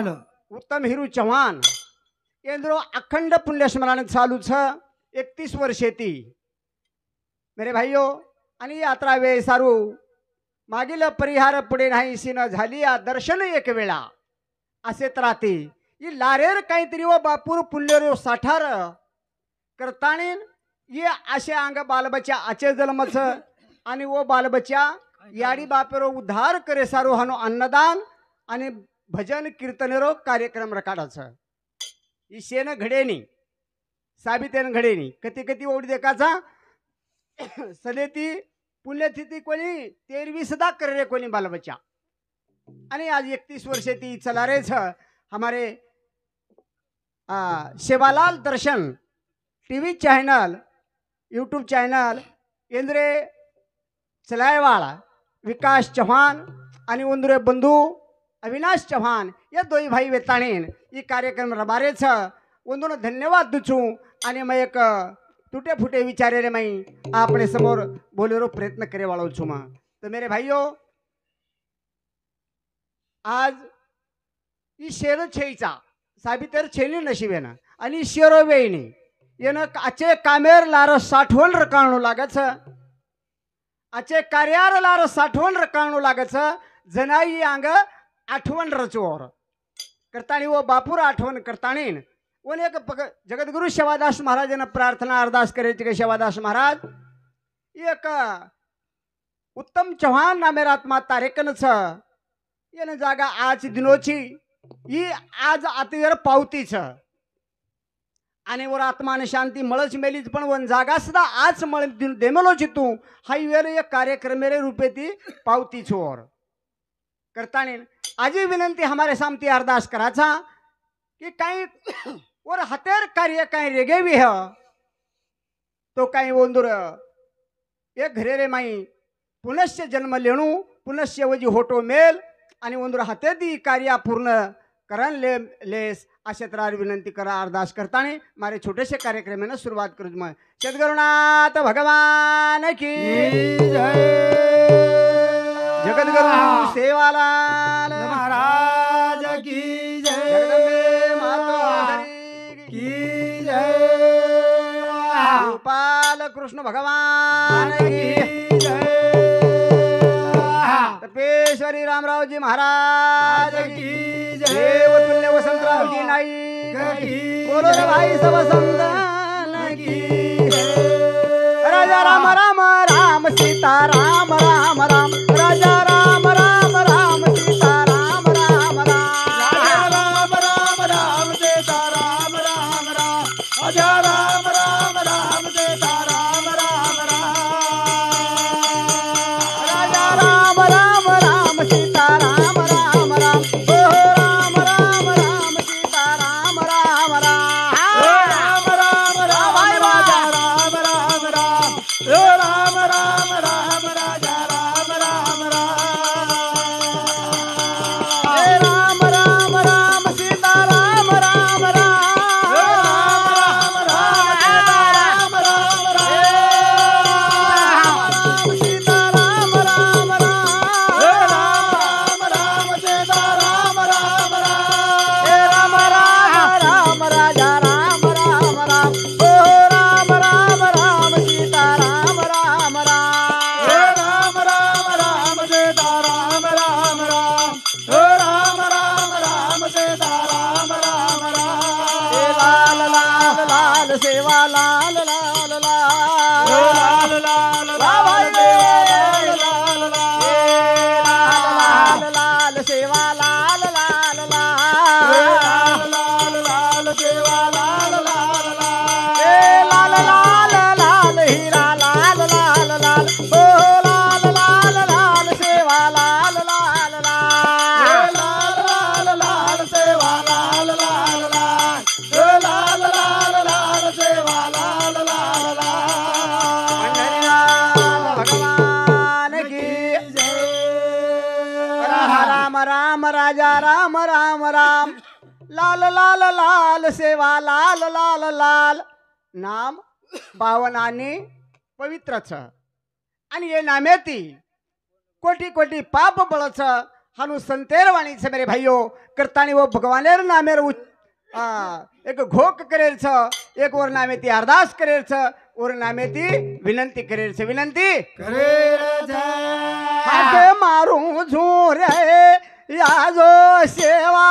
उत्तम हिरू चव्हाण केंद्रो अखंड पुण्यस्मरण चालू छ 31 वर्षे ती मेरे भाइयों आणि यात्रा वे सारू मागील परिहार पुढे नाही सीन झाली या दर्शन एक वेळा असे त्राती ही लारेर काहीतरी व बापूर पुल्लेरो साठार करताणीन ये असे अंग बालबच्चा आचे जन्मच आणि वो बालबच्चा याडी बापेरो उद्धार करे सारो हनो अन्नदान आणि भजन कीर्तनेरो कार्यक्रम रकाडाचा ही शेन घडेनी साबितेन घडेनी कती कती ओढी देखाचा सलेती पुण्यतिथी कोणी 23 सदा करे कोणी बालबच्चा आणि आज 31 वर्षे ती चला रे छ हमारे सेवालाल दर्शन टीवी चैनल यूट्यूब चैनल इंद्रे चलायवाला विकास चव्हाण आणि उंदरे बंधू अविनाश चव्हाण या दोई भाई वेताणीन ये कार्यक्रम रबारे छ उंदून धन्यवाद दुचू आणि मैं एक टूटे फुटे विचारे रे मैं आपने समोर बोलेरो प्रयत्न करे वालों छु मा तो मेरे भाइयों आज ई शेर छेईचा साबितर छेली नशिबेना आणि शेरो वेईनी येन आचे कामेर लार साठवण रकाणू लागच आचे कार्यार लार साठवण रकाणू लागच जनाई अंग आठवण रचोर करताणी वो बापूर आठवण करताणीन वन एक जगद्गुरु शेवादास महाराजांना प्रार्थना अरदास करायची के शेवादास महाराज एक उत्तम चव्हाण नामेरात्मा तारेकन छ येन जागा आज दिनोची ही आज आतीवर पावती छ आणि वर आत्मान शांती मळच मेलीच पण वन जागा सुद्धा आज मळ देमलो चितू हाई वेर एक कार्यक्रमेरे रूपे ती पावती छोर करताने आजी विनंती हमारे सामती अरदास कराचा कि कहीं और हतेर कार्य कहीं रेगे भी है तो कहीं वंदुर एक घरे रे माई पुनश्य जन्म लेणू पुनश्य वजी होटो मेल आणि वंदुर हते दी कार्य पूर्ण करण लेस अशा तरार विनंती करा अरदास करताने मारे छोटेसे कार्यक्रम में सुरुवात करू मैं सद्गुरुनाथ भगवान की जगद्गुरु सेवालाल महाराज की जय, जगदम्बे माता की जय, गोपाल कृष्ण भगवान की जय, तपेश्वरी रामरावजी महाराज की देव जय, तुल्य वसंतराव जी नाईक की बोलो रे भाई सब संतान की राजा राम राम राम सीता राम राम राम राजा राम राम राम सीता राम राम राम राम राम राम सीता राम राम राम, राजा राम राम राम सीता राम राम राम, राजा राम राम राम सीता राम राम राम ओ राम राम राम सीता राम राम राम राम राम राम राजा राम राम राम, राम राम राम राजा राम राम राम, राम राम राम सीता राम राम राम राम राम सीता राम राम राम, सीता राम राम राम राम राम सीता राम राम राम, राम राम राम राजा राम राम राम ओ राम राम राम सीता राम राम राम राम राम राम सीता राम राम राम, राम राम राम सीता राम राम राम, लाल लाल लाल सेवा लाल लाल लाल लाल लाल लाल लाल लाल लाल लाल सेवा लाल लाल लाल लाल लाल सेवा लाल लाल लाल लाल लाल हीरा लाल लाल लाल ओ लाल लाल लाल सेवा लाल लाल लाल लाल लाल सेवा लाल लाल लाल, लाल लाल सेवा लाल लाल पंढरीनाथ भगवान की राम राम राजा राम राम राम लाल लाल लाल सेवा लाल लाल लाल नाम पावन आणि पवित्रच आणि हे नामेती कोटी कोटी पाप बळच हानु संतेर वाणी से मेरे भाइयों करतानी वो भगवानेर नामेर एक घोक करेल छ एक और नामे ती अरदास करेल छ और नामे ती विनंती करेल छ विनंती करेल छ आगे मारू झुरे या जो सेवा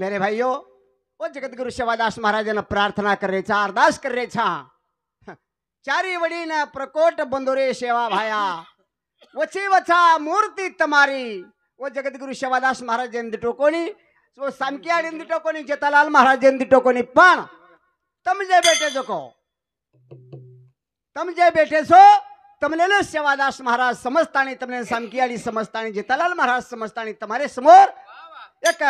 मेरे भाइयों वो जगतगुरु सेवादास महाराजांना प्रार्थना करायचा अरदास करायचा चारी वडीन प्रकोट बंदोरे सेवा भाया वची वचा मूर्ती तमारी वो जगतगुरु सेवादास महाराजांनी दिटोकोनी वो सामकियाडी दिटोकोनी जेतालाल महाराजांनी दिटोकोनी पण तम जे बेटे जोको तम जे बेटे सो तमने सेवादास महाराज समजतानी तमने सामकियाडी समजतानी जेतालाल महाराज समजतानी तुम्हारे समोर एक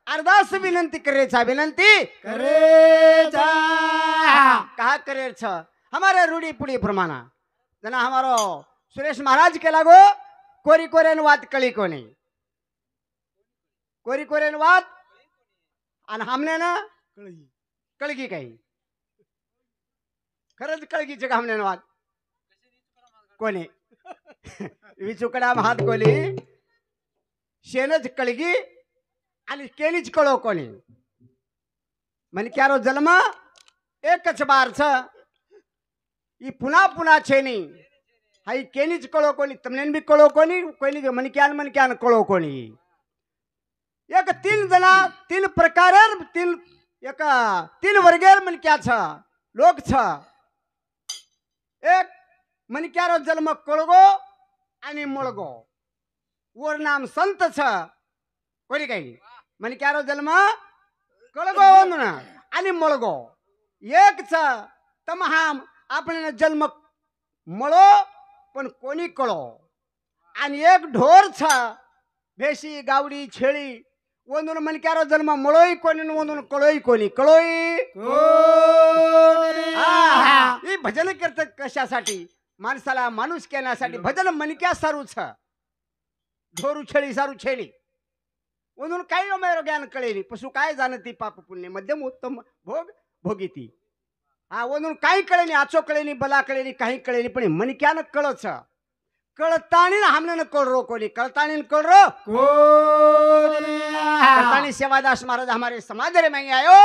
अरदास विनंती करेचा विनंती करेचा कहा करे छ हमारे रूढ़ी पुड़ी प्रमाणा जना हमारो सुरेश महाराज के लागो कोरी कोरेन वात कळी कोणी कोरी कोरेन वात आणि हमने ना कळगी काही खरंच कळगीचे का हमने वात कोणी विचुकडा महात कोली शेनच कळगी आणि केलीच कळो कोणी म्हणे क्यारो जन्म एकच बार छ ई पुन्हा पुन्हा छेनी हाई केलीच कळो कोणी तमने भी कळो कोणी कोणी म्हणे क्यान कळो कोणी एक तीन जना तीन प्रकार तीन एक तीन वर्गेर म्हणे क्या छ लोक छ एक म्हणे क्यारो जन्म कळगो आणि मळगो वर नाम संत छ कोणी काही म्हणे क्यारो जन्म कळगो ना आणि मळगो एक छ तमहाम आपण जन्म मळो पण कोणी कळो आणि एक ढोर छ भेशी गावडी छेळी वंदून म्हणे क्यारो जन्म मळोई कोणी वंदून कळोई कोणी कळोई ही भजन करत कशासाठी माणसाला माणूस केण्यासाठी भजन मनक्या सारू छ ढोरू छेळी सारू छेळी म्हणून काही मेरो ज्ञान कळेली पशु काय जाणती पाप पुण्य मध्यम उत्तम भोग भोगीती हा म्हणून काही कळेनी आचो कळेनी बला कळेनी काही कळेनी पण मनक्यानं कळच कळतानी हमने कळरो कोणी कळतानी कळरो कळतानी सेवादास महाराज हमारे समाज रे में आयो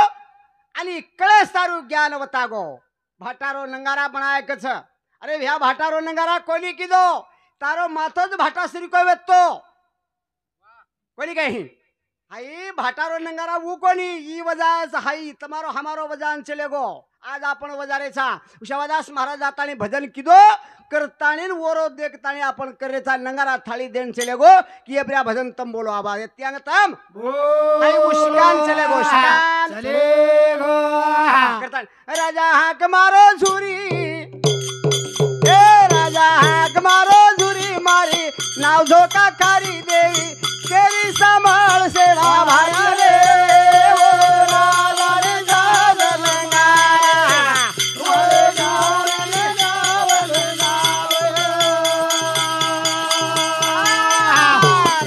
आणि कळे सारू ज्ञान वतागो भाटारो नंगारा बनाय कछ अरे ह्या भाटारो नंगारा कोणी किदो तारो माथोच भाटा श्री को वेतो कोणी काही हाई भाटारो नंगारा वो कोणी ई वजायच हाई तमारो हमारो वजान चलेगो आज आपण वजारेचा उशावादास महाराज जातानी भजन किदो करतानी वोरो देखतानी आपण करेचा नंगारा थाळी देन चलेगो कि ये प्रिया भजन तम बोलो आबा त्यांग तम हाई उशिकान चलेगो शिकान चलेगो करतानी राजा हाक मारो झुरी ए राजा हाक मारो झुरी मारी नाव झोका खारी देवी तेरी संभाळ सेवा भाई रे ओ राजा रे जागल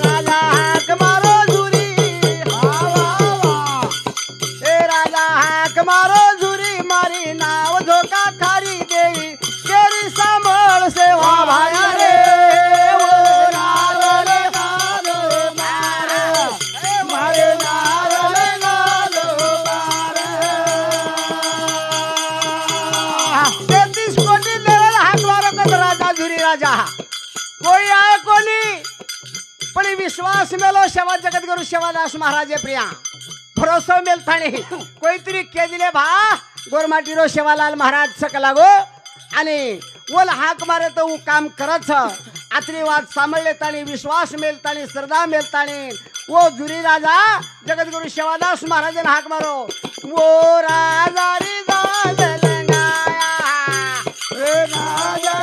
राजा हाक मारो झुरी ए राजा हाक मारो झुरी मारी नाव झोका खारी देवी तेरी संभाळ सेवा भाई रे राजा कोई आए कोनी पण विश्वास मेलो सेवा जगत गुरु सेवादास महाराज प्रिया भरोसा मिलता नहीं कोई तरी के दिले भा गोरमाटी रो सेवालाल महाराज सकलागो आणि वल हाक मारे तो काम करत आतरी वाद सांभळले ताणी विश्वास मेलतानी श्रद्धा मेलतानी वो जुरी राजा जगत गुरु सेवादास महाराज हाक मारो वो राजा रे जालंगाया रे राजा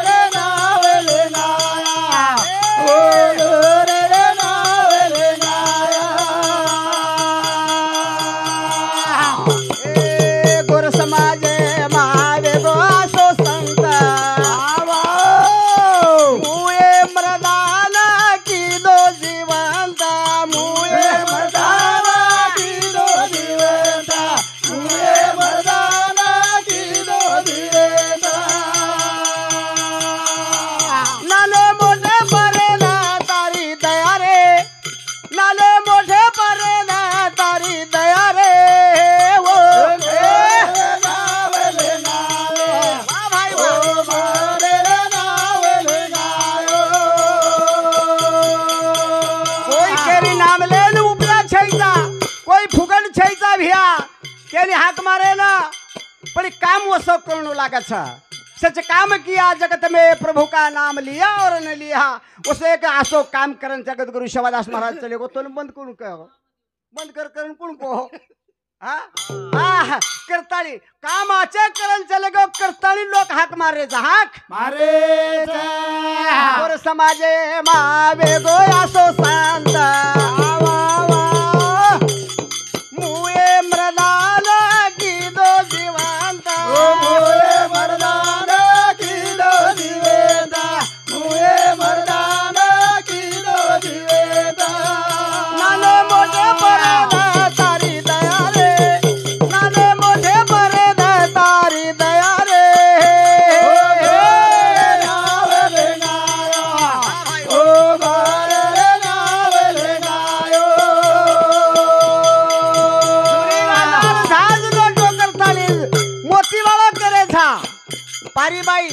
रे हाक मारे ना पर काम वो सब करने लगा था सच काम किया जगत में प्रभु का नाम लिया और न लिया उसे एक आसो काम करन जगत गुरु शिवादास महाराज चले गो तो बंद कौन कहो बंद कर करन कौन को करताली काम आचे करन चले गो करताली लोग हाक मारे जा हाक मारे और समाजे मावे गो आसो शांत मुए मृदान की दो जीवंत मुए मर्दान की दो जीवेता मुए मर्दान की दो जीवेता नाले मोठे परदा तारी दया रे नाले मोठे परदा तारी दया रे नावले नायो ओ बारे नावले नायो मोतीवाला करे था पारीबाई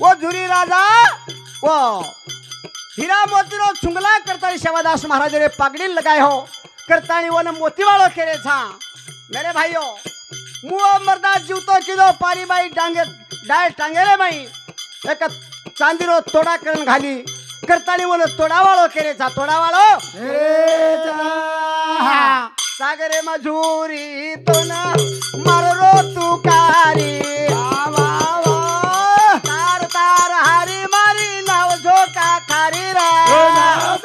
वो झुरी राजा वो हीरा मोतीरो छुंगला करता शिवादास महाराज रे पगड़ी लगाए हो करतानी वो न मोतीवालो करे था मेरे भाइयों मुआ मर्दा जूतो किलो पारीबाई डांगे डाय टांगे रे भाई एक चांदीरो तोडा करण घाली करतानी वो न तोडावालो करे था तोडावालो सागरे मजूरी तो ना मरो तुकारी तार तार हरी मारी नाव झोका खारी रा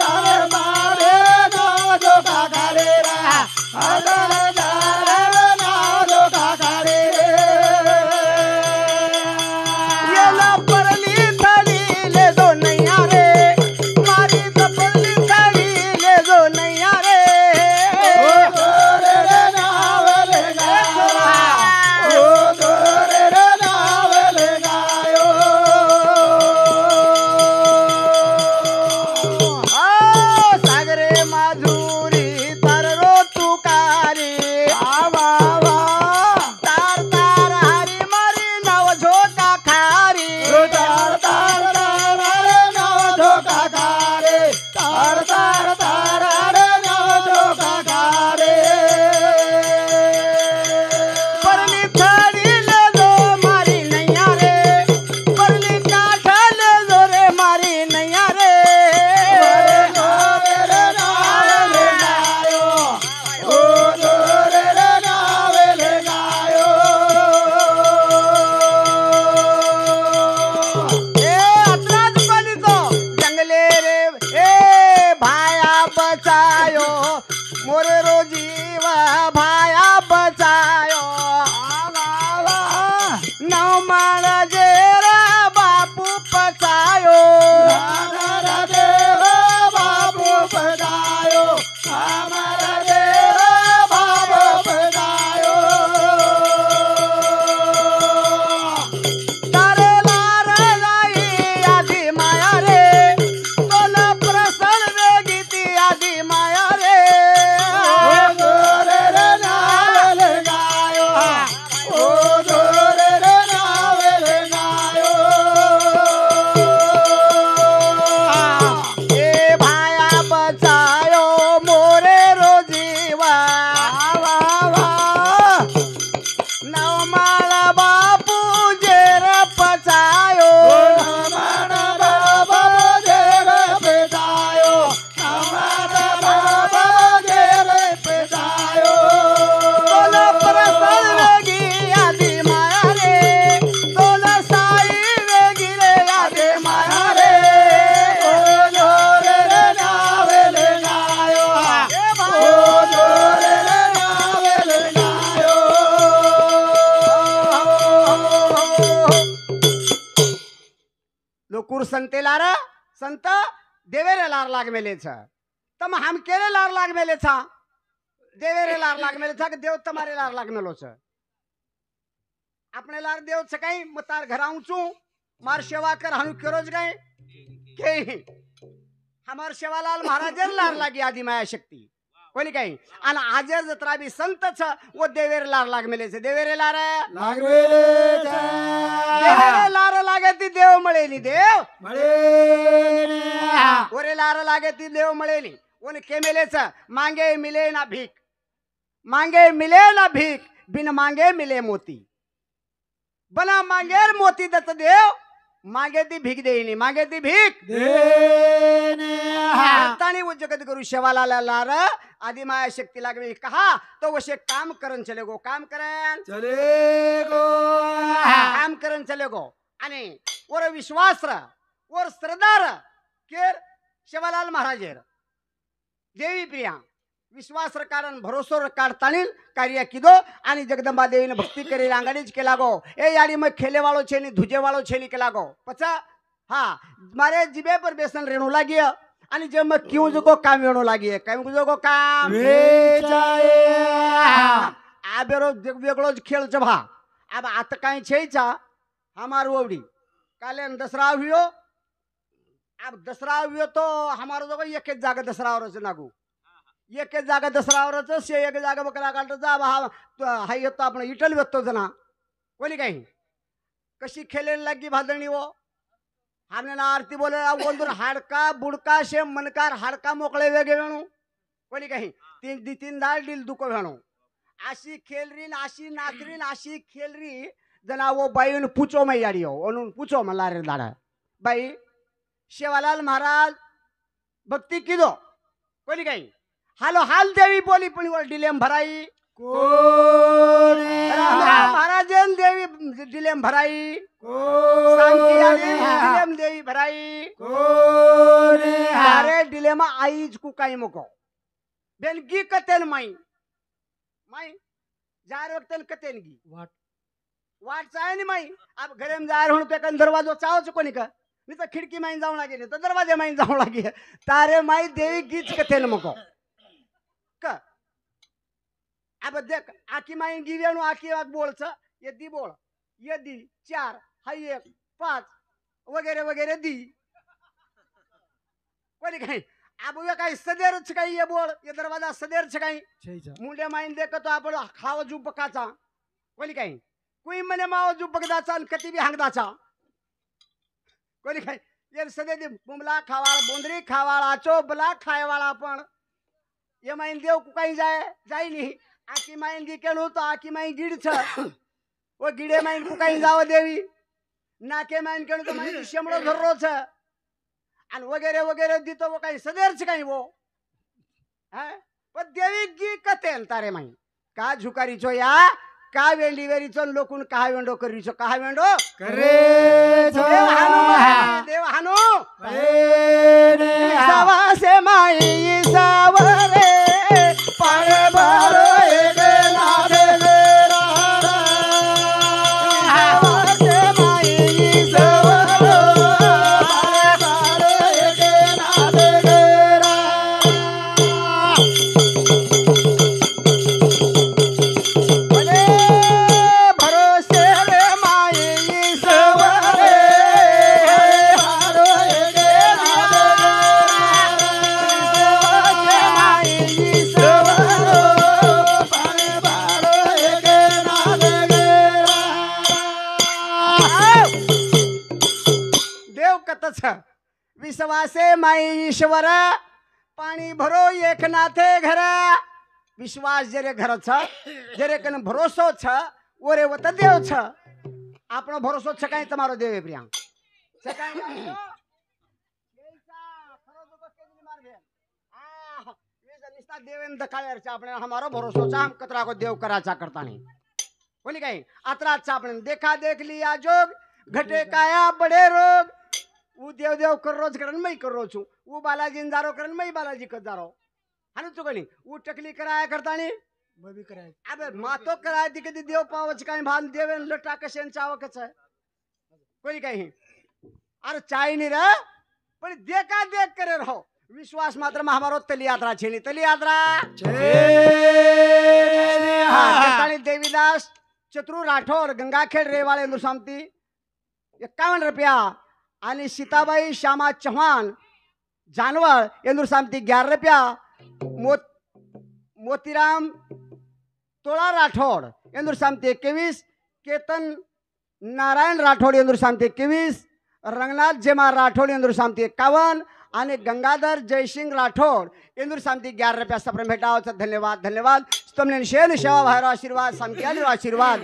तार मारे नाव झोका खारी रा अदर दार नाव झोका खारी ये ना परली थाली ले दो नैया रे मारी तो परली थाली ले दो नैया रे नावले नायो ओ गोरे लोकूर संते लार संत देवेरे लार लाग मेले छ तम हम केरे लार लाग मेले छा देवेरे लार लाग मेले छा कि देव तुम्हारे लार लाग मेलो छ अपने लार देव छ कहीं मतार घर आऊचू मार सेवा कर हनु केरोज गए के हमार सेवालाल महाराज लार लागी आदि माया शक्ती कोणी काही आणि आजर जत्रा बी संत छ वो देवेरे लार लाग मेले छे देवेरे लार देवेरे लार लागे ती देव मळेली देव ओरे लार लागे ती देव मळेली ओने के मेले छ मांगे मिले ना भीख मांगे मिले ना भीख बिन मांगे मिले मोती बना मांगेर मोती दत्त देव मागे ती भीक देईनी मागे ती भीक तानी वो जगत गुरु शेवाला लार आदि माया शक्ति लागवे कहा तो वसे काम करन चले गो काम करन चले गो आणि और विश्वास र और श्रद्धार केर शेवालाल महाराजेर देवी प्रिया विश्वास र कारण भरोसो र काढतानील कार्य किदो आणि जगदंबा देवीने भक्ती करी रांगाडीच केला गो ए याडी मग खेले वाळो छेनी धुजे वाळो छेनी केला गो पचा हाँ मारे जिबे पर बेसन रेणू लागी आणि जे मग क्यों जो काम वेणू लागी काय जो काम आ बेरो वेगळोच खेळ छ भा अब आता काय छेचा हमार ओवडी काले दसरा हुयो अब दसरा हुयो तो हमारो जो एक एक जागा दसरा वरच नागू एक एक जागा दसरावरच से एक जागा बकरा काढतो जा हा येतो आपण इटल येतो जना कोणी काही कशी खेळायला लागी भादणी वो हमने ना आरती बोले बोलतो हाडका बुडका शे मनकार हाडका मोकळे वेगे वेणू कोणी काही तीन दाळ डील दुको वेणू अशी खेलरीन अशी नाचरीन अशी खेलरी जना वो बाईन पूछो मै याडी हो म्हणून पूछो मला रे दाडा बाई शेवालाल महाराज भक्ती किदो कोणी काही हालो हाल देवी बोली पण डिलेम भराई महाराज देवी डिलेम भराई डिलेम देवी भराई अरे डिलेमा आईज को काही मको बेनगी कतेन माई माई जार वक्तन कतेन गी वाट चाय नि माई अब घरे में जार हूं पे कन दरवाजो चावच कोणी का नहीं तो खिड़की माई जाऊ लागे नहीं तो दरवाजे माई जाऊ लागे तारे माई देवी गीच कतेन मको अब देख आकी माई गिवेणू आकी वाक बोलच यदि बोल यदि 4 हाय 1 5 वगैरे वगैरे दी कोणी काही अब ये काही सदेर छ काही ये बोल ये दरवाजा सदेर छ काही मुंडे माईन देख तो आपण खाव जू बकाचा कोणी काही कोई मने माव जू बकदाचा कती बी हांगदाचा कोणी काही ये सदे दी बुमला खावाळ बोंदरी खावाळ आचो बला खायवाळा पण ये माइन देव को कहीं जाए नहीं आकी माइन गी केणो तो आकी माइन गिड़ छ वो गिड़े माइन को कहीं जाओ देवी नाके माइन केणो तो माइन शेमड़ो धररो छ अन वगैरे वगैरे दी तो वो कहीं सदेर छ कहीं वो है वो देवी गी कतेन तारे माइन का झुकारी छो या का वेंडी वेरी चो लोकुन का वेंडो करी छो का वेंडो करे देव हानो सवा से माई सावरे पाळे बारो एक नादे मेरा सवा से माई सवरो पाळे बारो एक नादे मेरा भले भरोसे रे माई सवरे बारो एक विश्वासे माई ईश्वर पाणी भरो एक नाथे घर विश्वास जरे घर छ जरे कन भरोसो छ ओरे वत देव छ आपनो भरोसो छ काई तमारो देव प्रिया छ काई निस्ता देवेन दखायर छ आपने हमारो भरोसो छ हम कतरा को देव कराचा करता नहीं बोली कहीं अतरा अच्छा आपने देखा देख लिया जोग घटे काया बड़े रोग वो देव देव कर रोज करन मैं कर रो छू वो बालाजी जारो करन मैं बालाजी कर जारो हानु तो कनी वो टकली कराया करता नहीं मैं भी कराय अबे मातो कराया दी कदी देव पावच काई भान देवेन लटा कशेन चाव कच कोई कहीं अरे चाय नहीं रे पण देखा देख करे रहो विश्वास मात्र में हमारो तली यात्रा छेनी तली यात्रा हाँ, देवीदास चतुर राठौर गंगाखेड रेवाळे इंदुरसामती 51 रुपया आणि सीताबाई श्यामा चव्हाण जानवळ इंदुरसामती 11 रुपया मोतीराम तोळा राठौड इंदुरसामती 21 केतन नारायण राठौड इंदुरसामती 21 रंगनाथ जेमा राठौड इंदुरसामती 51 आणि गंगाधर जयसिंग राठौड इंदुरसामती 11 रुपया सप्रेम भेटावचा धन्यवाद धन्यवाद स्तमने शेन सेवा भाईरो आशीर्वाद समक्याने आशीर्वाद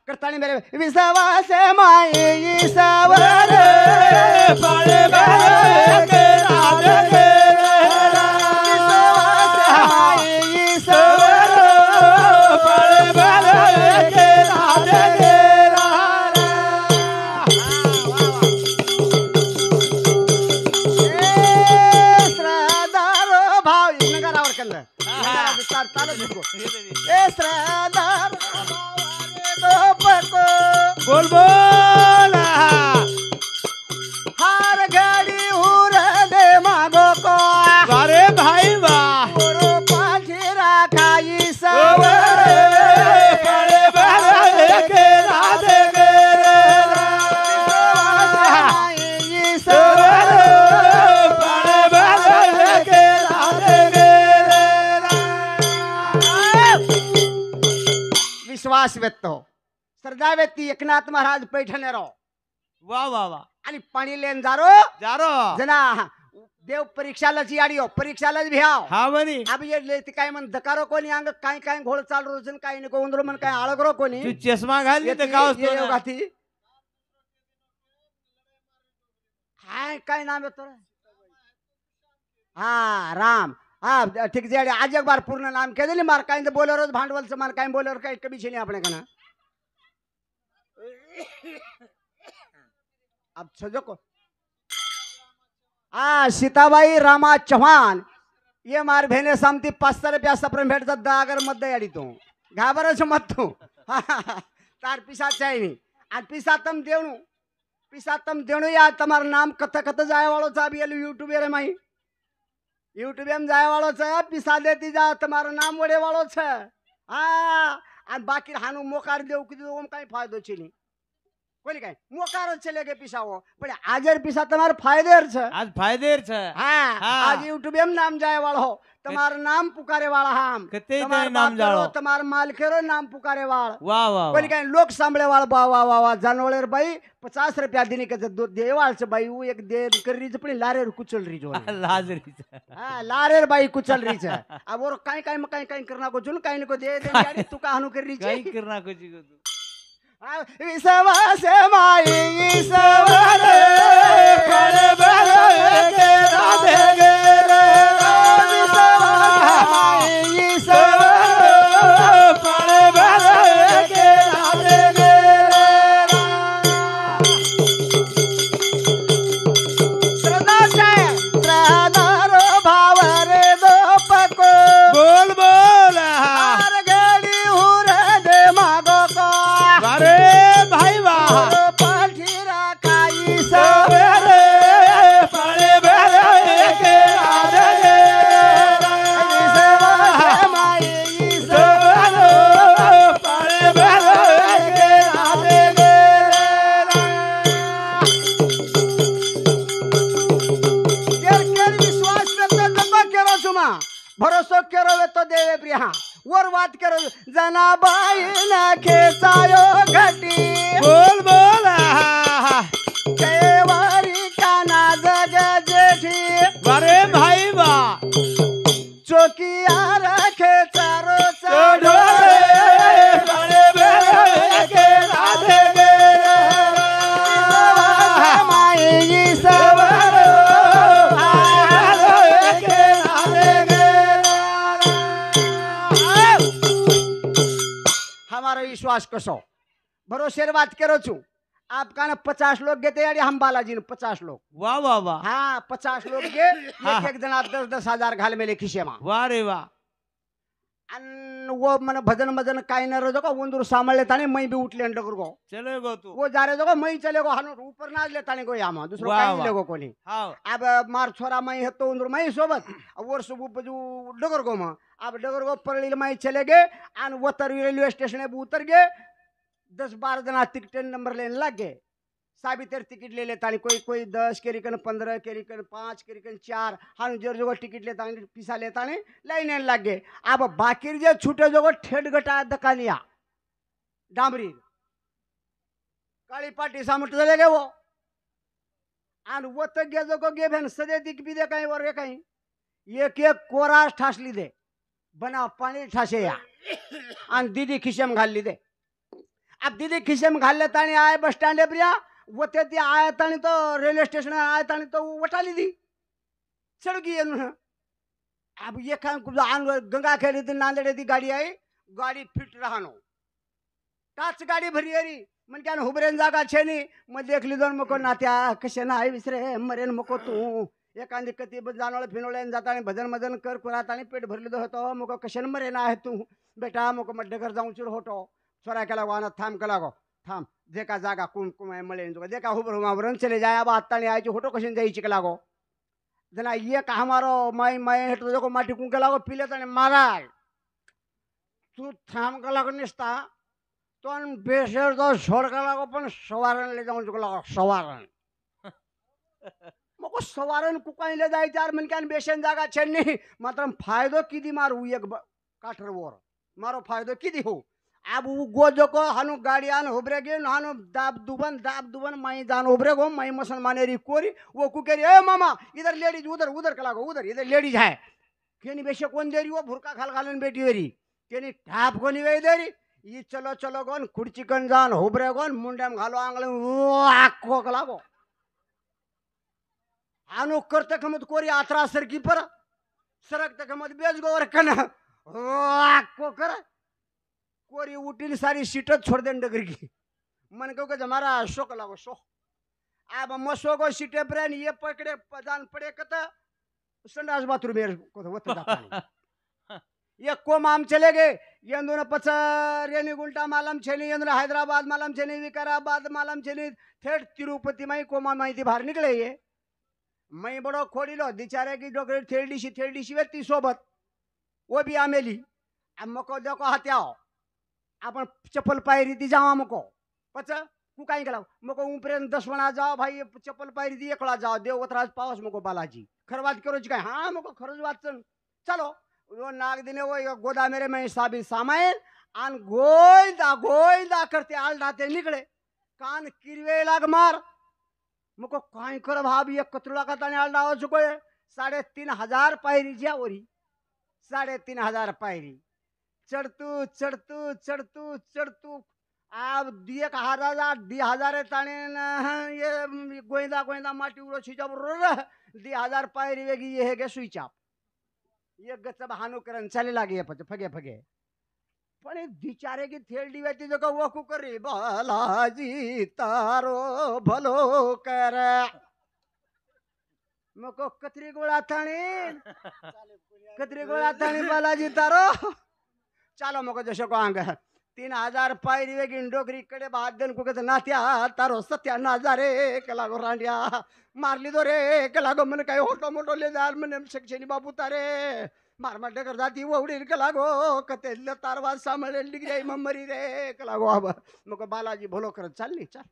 करतानी मेरे विश्वास माई सवर पाळे बाळे के राधे के विश्वास माई सवर पाळे बाळे के राधे के श्रद्धारो भाव नगरावर केलं ए श्रद्धार बोल बोल हार गाडी उर दे मागो को अरे भाई वाह गुरु पाठीरा खाई सवर पाळे बाळे के राधे के माई सवर पाळे बाळे के राधे के विश्वास व्यक्त हो श्रद्धा व्यक्ती एकनाथ महाराज पैठणे राव वाह वाह वाह आणि पाणी लेन जारो जारो जना देव परीक्षालाच याडियो परीक्षालाच भ्याव हा म्हणी अब ये लेती काय म्हण दकारो कोणी अंग काय काय घोळ चालू रोजन काय नको उंदरो म्हण काय आळगरो कोणी तू चष्मा घाल तर का असतो ना? योगाती काय काय नाम येतो रे? हा राम हा ठीक आहे आज एक बार पूर्ण नाम कह दिली मार काय बोलेरोज भांडवलचं मार काय बोलेरो काय कमी छे આપણે कना अब सजो को सीताबाई रामा चव्हाण ये मार भेने सामती 500 रुपया सप्रेम भेटता दागर मध्ये याडी तो घाबरच मत तू तार पिसा चाहिए आणि पिसातम देणू या તમાર નામ કથ કથ જાય વાળો છે બી YouTube રે માઈ YouTube એમ જાય વાળો છે पिसा देती जा તમારું નામ વડે વાળો છે आणि बाकी हानू मोकार देऊ की ओम काही फायदो છે ની कोणी काय मोकार चले गे पिसावो पण आजर पिसा તમાર फायदेर છે आज फायदेर છે आज YouTube एम नाम जाय वाळो તમાર નામ પુકારે વાળા હામ કતે તમાર નામ જાળો તમાર માલखेरो नाम पुकारे वाळ वाह वाह कोणी काय लोक सांभळे वाळ बा वा वा वा जानवळेर बाई 50 रुपया दिनी के देवाळच बाई उ एक दे करीज पण लारेर कुचल री जो लाजरी लारेर बाई कुचल री छ अब और काय काय काय काय करना को जुल काय नको दे दे याडी तू काहनु कर री छ काही करना को जी विश्वास माई सवर पाळे बाळे के राधे के विश्वास माई सवर पाळे बाळे के राधे के श्रद्धारो भाव रे दो पको बोल बोल हार गाडी उर दे मागो को अरे भाई वाह पाठीरा खाई सवर पाळे बाळे के राधे के माई सवर पाळे बाळे के राधे के विश्वास केरो चुमा भरोसा केरो तो देवे प्रिया वर वाट करो जनाबाई ना खेचायो घटी बोल बोल केवारी काना जग जेठी अरे भाई वाह चोकिया रखे चारो ढोले पाळे बाळे के राधे के माई सवर के राधे के हमारा विश्वास कसो भरोसेर बात करो छू आप का 50 लोग गेते यानी हम बालाजी ने 50 लोग वाह वाह वाह हाँ 50 लोग गे एक एक जना 10-10 हजार घाल मेले खिसे में वाह रे वाह आणि वो मन भजन मजन काय न रहो का वंदूर सामले ताने मई भी उठले अंडर को चले गो तू वो जा रहे जो मई चले गो हानो ऊपर ना ले ताने को यामा दूसरो वाह, काय वाह. ले गो कोणी हाव अब मार छोरा मई है तो उंदर मई सोबत वर सब बजू डगर गो मा अब डगर गो परली मई चले गए आणि वतर रेल्वे स्टेशन पे उतर गए 10-12 जना टिकट नंबर लेने लग गए साबितर टिकट ले लेता नहीं कोई 10 केरी कन 15 केरी कन 5 केरी कन 4 हाँ जो जो टिकट लेता नहीं पिसा लेता नहीं लाइन लग गए अब बाकी जो छूटे जो ठेड गटा दकानिया डामरी काली पाटी सामट चले गए वो आणि वो तक गे जो गे भेन सदे दिख भी दे कहीं और कहीं एक कोरास ठासली दे बना पानी ठासे या आणि दीदी खिशम घालली दे अब दीदी खिशम घाल लेता नहीं आए बस स्टैंड प्रिया वो ते आया तानी तो रेलवे स्टेशन आया तानी तो वटाली दी चढ़ गई अब ये गंगा खेड़ी थी नांदेड़ दी गाड़ी आई गाड़ी फिट रहा नो टाच गाड़ी भरी अरी मन क्या हुबरेन जागा छे नी मैं देख ली दोन मको नात्या कसे ना आई विसरे मरेन मको तू एखादी कती जानवळ फिनवळे जाता आणि भजन मजन कर कुरात आणि पेट भरली दो होतो मको कशन मरे ना आहे तू बेटा मको मड्डे घर जाऊन चिर होतो छोरा केला वाना थांब केला गो थांब देखा जागा कुम कुमाय मळे देखा हुबर हुमावरन चले जाय अब आता नहीं आयची होटो कशन जायची केला गो जना ये का हमारो माई माई हेटो देखो माटी कुं केला गो पिले तने मारा तू थांब केला गो निस्ता तो बेशर तो छोड़ केला गो पण सवारण ले जाऊन चुकला गो सवारण मको सवारण कुकाई ले जाय चार मन क्या बेशन जागा छन्नी मात्र फायदो किदी मारू एक काठर वर मारो फायदो किदी हो अब गोजो को हानु गाड़ी आन उबरे गे हानु दाब दुबन माई जान उबरे गो माई मुसलमान री कोरी वो कुकेरी ए मामा इधर लेडीज उधर उधर कला गो उधर इधर लेडीज है केनी बेशे कौन देरी वो भुरका खाल खालन बेटी वेरी केनी ठाप कोनी वे देरी ये चलो चलो गोन खुर्ची कन जान उबरे गोन मुंडम घालो आंगले वाको कला गो हानु करते खमत कोरी आत्रा सरकी पर सरकते खमत बेज गोवर कन वाको कर कोरी उठील सारी सीट छोड़ दे डगर की मन को हमारा शोक लागो शो अब मसो को सीटे पर ये पकड़े पदान पड़े कत संडास बाथरूम को ये को माम चले गए ये दोनों पच रेणीगुंटा मालम छेनी ये हैदराबाद मालम छेनी विकाराबाद मालम छेनी थेट तिरुपति में को माम माहिती बाहर निकले ये मैं बड़ो खोड़ी लो दिचारे की डोकरी थेरडी सी व्यक्ति सोबत वो भी आमेली अब मको देखो हत्याओ आपण चप्पल पायरी ती जावा मको पच तू काय केला मको ऊपरेन 10 वणा जाओ भाई चप्पल पायरी ती एकला जाओ देवतराज पावस मको बालाजी खरवात करो काय हां मको खरज वात चलो वो नाग दिने वो गोदा मेरे में साबी सामायन आन गोइदा करते आल डाते निकले कान किरवे लाग मार मको काय कर भाभी एक कतरुला का ताने आल डाओ चुको 3,500 पायरी ज्यावरी 3,500 पायरी चढ़तू अब दिए का 1000 ताने ये गोइंदा माटी उड़ो छुचा दी 1000 पायरी वेगी ये है गे सुईचाप ये गचब हानु करन चले लागे फगे पण बिचारे की थेलडी वेती जो का वो कुकरी बालाजी तारो भलो कर मको कतरी गोळा थाणी बालाजी तारो चालो मको जशो को आंग 3,000 पायरी वेगी डोगरी कडे बाद देन कुकत नात्या तारो 97,000 कला गो रांडिया मारली दो रे कला गो मन काय होटो मोटो ले जाल मन शिक्षणी बाबू तारे मार मार कर जाती वडील कला गो कते तारवाज सांभळे डिग्री मम्मरी रे कला गो अब मको बालाजी भलो करत चालली चाल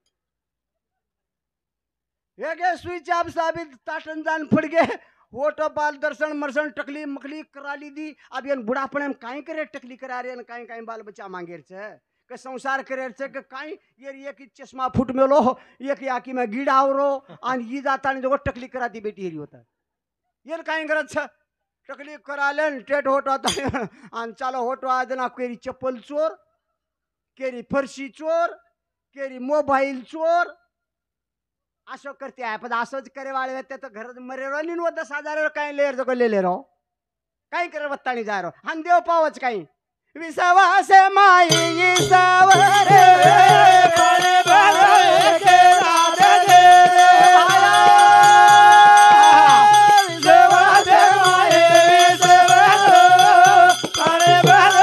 हे गे स्विच ऑफ साबित ताटन जान फड़ गे वोटो बाल दर्शन मर्शन टकली मकली करा ली दी अब ये बुढ़ापने में काई करे टकली करा रहे काई काई बाल बच्चा मांगे के संसार करे के काई ये की चश्मा फुट में लो ये की आकी में गीड़ा आवरो आन ये जाता नहीं जो टकली कराती बेटी हरी होता ये काई करत छ टकली करा लेन टेट होटो आता आन चालो होटो आज ना केरी चप्पल चोर केरी फरशी चोर केरी मोबाइल चोर असो करते आहे पण असंच करे वाले ते तो घर मरे रो नी 10,000 काय लेर जो ले रो काय करे वत्तानी जा रो हन देव पावच काय विश्वास माई सावरे बड़े बड़े के रात दे विश्वास माई सावरे बड़े बड़े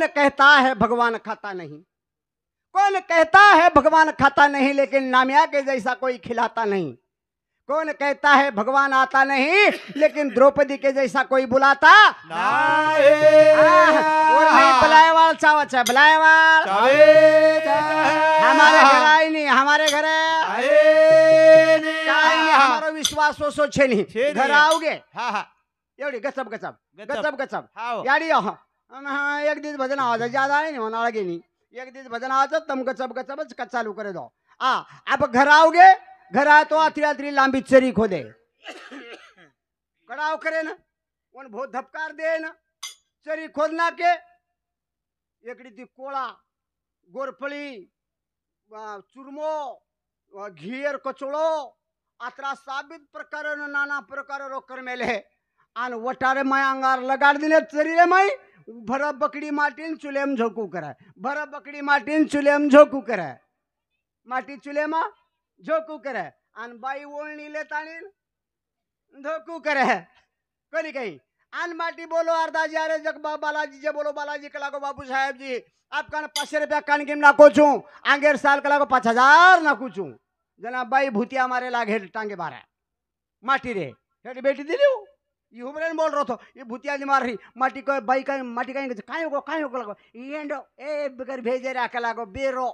कहता है भगवान खाता नहीं, कौन कहता है भगवान खाता नहीं, लेकिन नामिया के जैसा कोई खिलाता नहीं। कौन कहता है भगवान आता नहीं, लेकिन द्रौपदी के जैसा कोई बुलाता नाही। और नहीं बुलाएवाल चावच है, बुलाएवाल हमारे घर आई नहीं, हमारे घर हमारा विश्वास हो सो छे नहीं, घर आओगे एवढी गचप गचप गचप गचप याडी एक दिवस भजन आवाज ज्यादा नाही म्हणा गेली, एक दिवस भजन आवाज तम गचप गचपच का चालू करे दो। आप घर आओगे, घर आए तो आत्री आत्री लांबी चरी खोदे कड़ाव करे ना, उन बहुत धपकार दे ना, चरी खोदना के एकड़ी ती कोळा गोरफळी चुरमो घियर कचोळो आत्रा साबित प्रकार नाना प्रकार रो करमेले आन वटारे माय अंगार लगाड दिले चरी रे माय भर बकडी माटीन चुलेम झोकू कराय, भर बकडी माटीन चुलेम झोकू कराय, माटी चुलेमा झोकू करे आणि बाई ओळणी ले ताणीन धोकू करे कोणी काही आन माटी बोलो अर्धा जी अरे जग बालाजी जे बोलो बालाजी कला को बाबू साहेब जी आप कान 500 रुपया कान गिम ना कोचू आंगेर साल कला को 5000 ना कुचू जना बाई भूतिया मारे लागे टांगे बारा माटी रे हेटी बेटी दिली ये उमरेन बोल रहा था ये भूतिया जी मार रही माटी को बाई का माटी काय हो लगो येंडो ए बगर भेजे रा कला को बेरो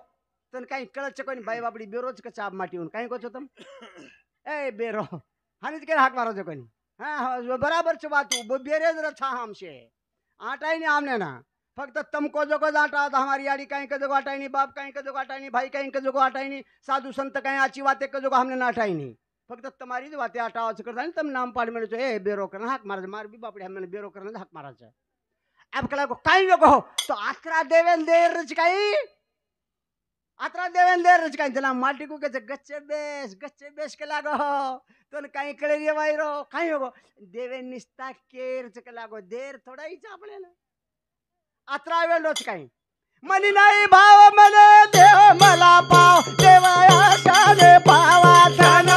तन काही कळच कोणी बाई बापडी बेरोज का चाप माटी होऊन काही कोच होतम ए बेरो हानीच के हाक मारो कोणी हां बराबर च बात वो बेरेज रछा हमसे आटाई नहीं आमने ना फक्त तुमको जो को आटा हमारी यारी काही का जो आटाई नहीं, बाप काही का जो आटाई नहीं, भाई काही का जो आटाई नहीं, साधु संत काही आची बातें का जो हमने ना आटाई नहीं, फक्त तुम्हारी जो बातें आटा वाच करता नहीं तुम नाम पाड़ में जो ए बेरो करना हाक मार मार भी बापड़ी हमने बेरो करना हाक मारा छ अब कला को काही को तो आत्रा देवेल देर रच काही आत्रा देवेन देर रच काही जना माटी को के गच्चे बेस के लागो तो काही कळे रे वायरो काही हो देवेन निस्ता केर च के लागो देर थोडा ही चापले ना आत्रा वेळ रोच काही मनी नाही भाव मने देव मला पाव देवाया शाने पावा धन